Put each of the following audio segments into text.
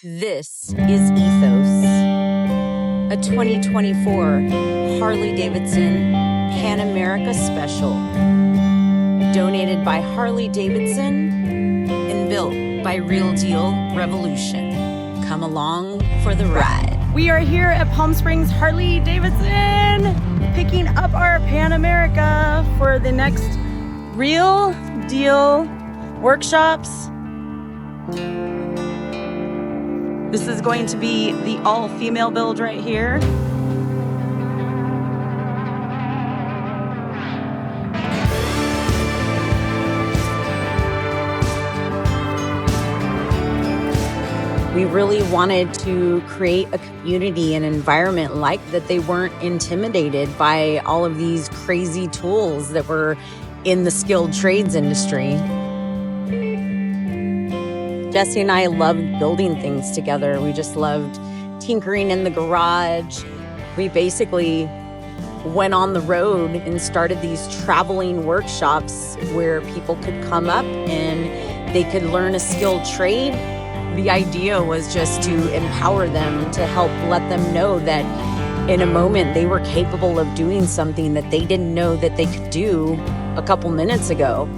This is Ethos, a 2024 Harley-Davidson Pan America special, donated by Harley-Davidson and built by Real Deal Revolution. Come along for the ride. We are here at Palm Springs Harley-Davidson, picking up our Pan America for the next Real Deal workshops. This is going to be the all-female build right here. We really wanted to create a community and environment like that. They weren't intimidated by all of these crazy tools that were in the skilled trades industry. Jessi and I loved building things together. We just loved tinkering in the garage. We basically went on the road and started these traveling workshops where people could come up and they could learn a skilled trade. The idea was just to empower them, to help let them know that in a moment they were capable of doing something that they didn't know that they could do a couple minutes ago.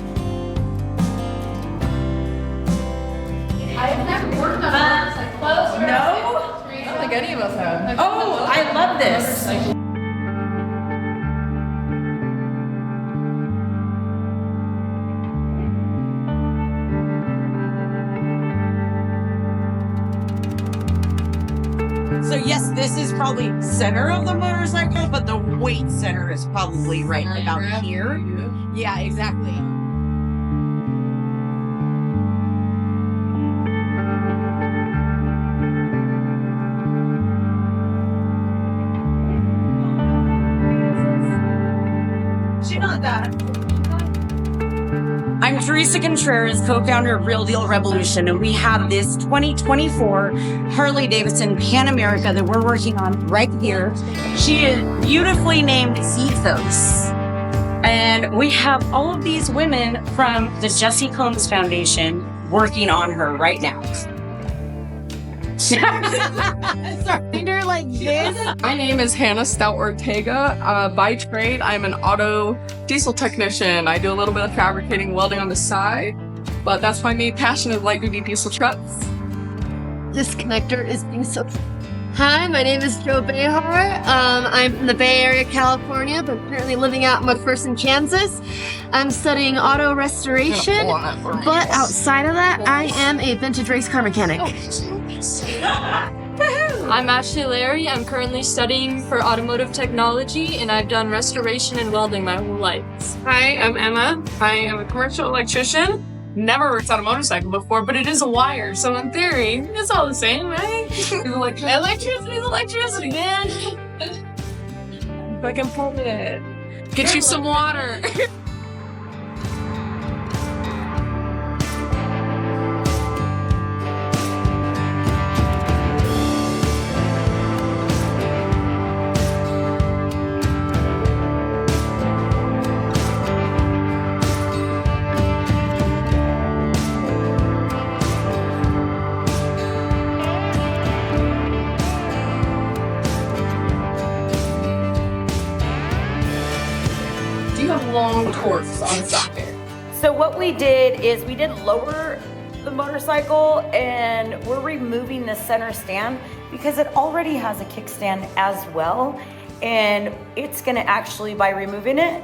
I've never worked on motorcycles. Close. No? I don't think any of us have. Oh, I love this. So yes, this is probably center of the motorcycle, but the weight center is probably right about here. Yeah, exactly. She's not that. I'm Theresa Contreras, co-founder of Real Deal Revolution, and we have this 2024 Harley-Davidson Pan America that we're working on right here. She is beautifully named Ethos. And we have all of these women from the Jessi Combs Foundation working on her right now. Like this. My name is Hannah Stout Ortega. By trade, I'm an auto diesel technician. I do a little bit of fabricating, welding on the side, but that's my main passion is light-duty diesel trucks. This connector is being so... Hi, my name is Jo Behar. I'm from the Bay Area, California, but currently living out in McPherson, Kansas. I'm studying auto restoration, but outside of that, I am a vintage race car mechanic. I'm Ashley Larry. I'm currently studying for automotive technology, and I've done restoration and welding my whole life. Hi, I'm Emma. I am a commercial electrician. Never worked on a motorcycle before, but it is a wire, so in theory, it's all the same, right? Electricity is electricity, man. Fucking pull it. Get you some water. Do you have long torques on the socket? So what we did is we did lower the motorcycle and we're removing the center stand because it already has a kickstand as well. And it's gonna actually, by removing it,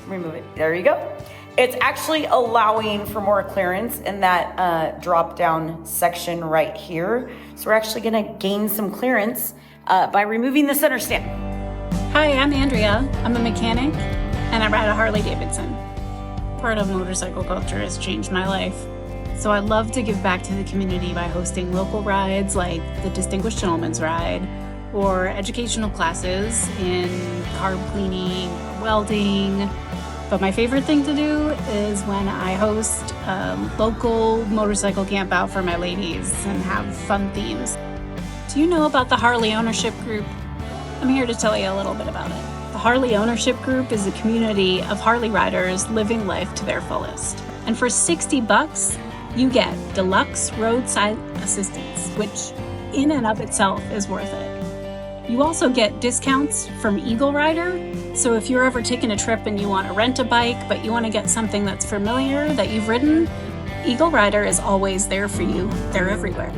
remove it, there you go. It's actually allowing for more clearance in that drop down section right here. So we're actually gonna gain some clearance by removing the center stand. Hi, I'm Andrea. I'm a mechanic and I ride a Harley-Davidson. Part of motorcycle culture has changed my life. So I love to give back to the community by hosting local rides like the Distinguished Gentleman's Ride or educational classes in carb cleaning, welding. But my favorite thing to do is when I host a local motorcycle camp out for my ladies and have fun themes. Do you know about the Harley Ownership Group? I'm here to tell you a little bit about it. The Harley Ownership Group is a community of Harley riders living life to their fullest. And for $60, You get deluxe roadside assistance, which in and of itself is worth it. You also get discounts from Eagle Rider. So if you're ever taking a trip and you want to rent a bike, but you want to get something that's familiar that you've ridden, Eagle Rider is always there for you. They're everywhere.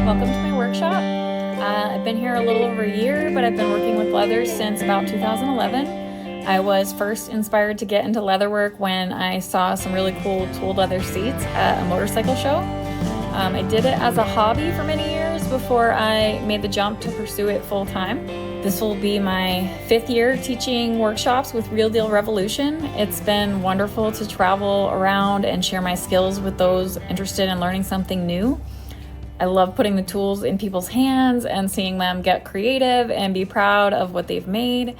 Welcome to my workshop. I've been here a little over a year, but I've been working with leathers since about 2011. I was first inspired to get into leatherwork when I saw some really cool tooled leather seats at a motorcycle show. I did it as a hobby for many years before I made the jump to pursue it full time. This will be my 5th year teaching workshops with Real Deal Revolution. It's been wonderful to travel around and share my skills with those interested in learning something new. I love putting the tools in people's hands and seeing them get creative and be proud of what they've made.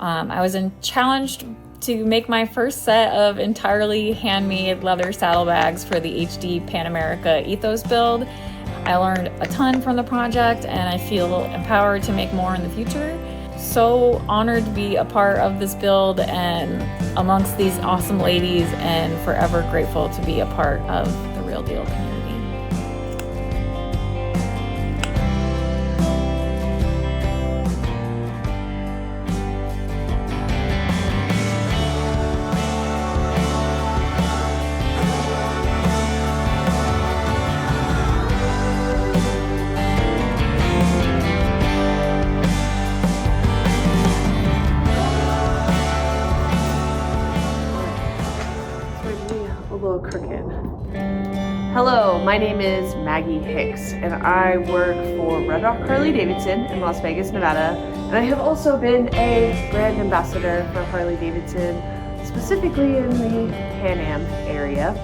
I was challenged to make my first set of entirely handmade leather saddlebags for the HD Pan America Ethos build. I learned a ton from the project and I feel empowered to make more in the future. So honored to be a part of this build and amongst these awesome ladies, and forever grateful to be a part of the Real Deal community. Hello, my name is Maggie Hicks, and I work for Red Rock Harley-Davidson in Las Vegas, Nevada, and I have also been a brand ambassador for Harley-Davidson, specifically in the Pan Am area.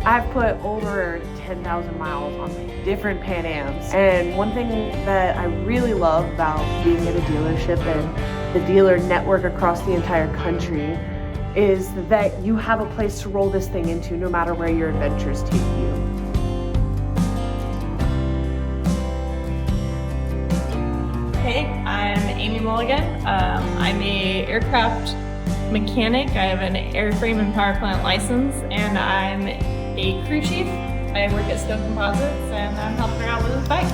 I've put over 10,000 miles on different Pan Ams, and one thing that I really love about being at a dealership and the dealer network across the entire country is that you have a place to roll this thing into no matter where your adventures take you. Hey, I'm Amy Mulligan. I'm a aircraft mechanic. I have an airframe and power plant license, and I'm a crew chief. I work at Stone Composites, and I'm helping her out with this bike.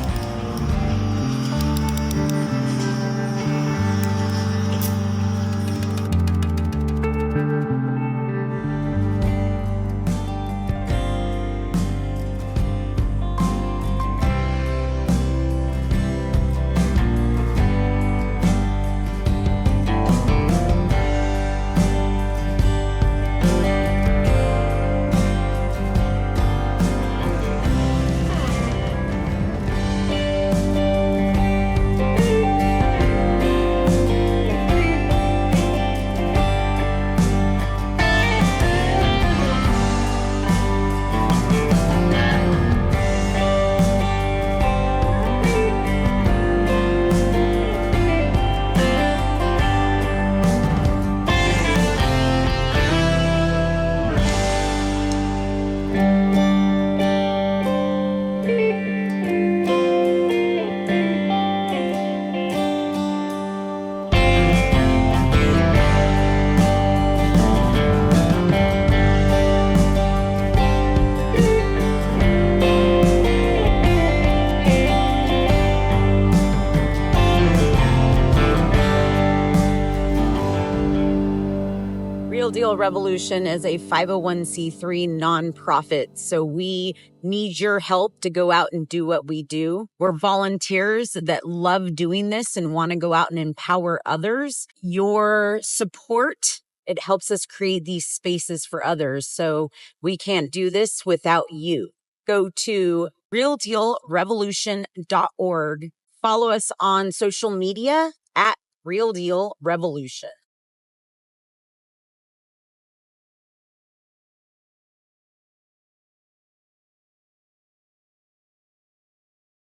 Real Deal Revolution is a 501c3 nonprofit, so we need your help to go out and do what we do. We're volunteers that love doing this and want to go out and empower others. Your support, it helps us create these spaces for others, so we can't do this without you. Go to realdealrevolution.org. Follow us on social media at Real Deal Revolution.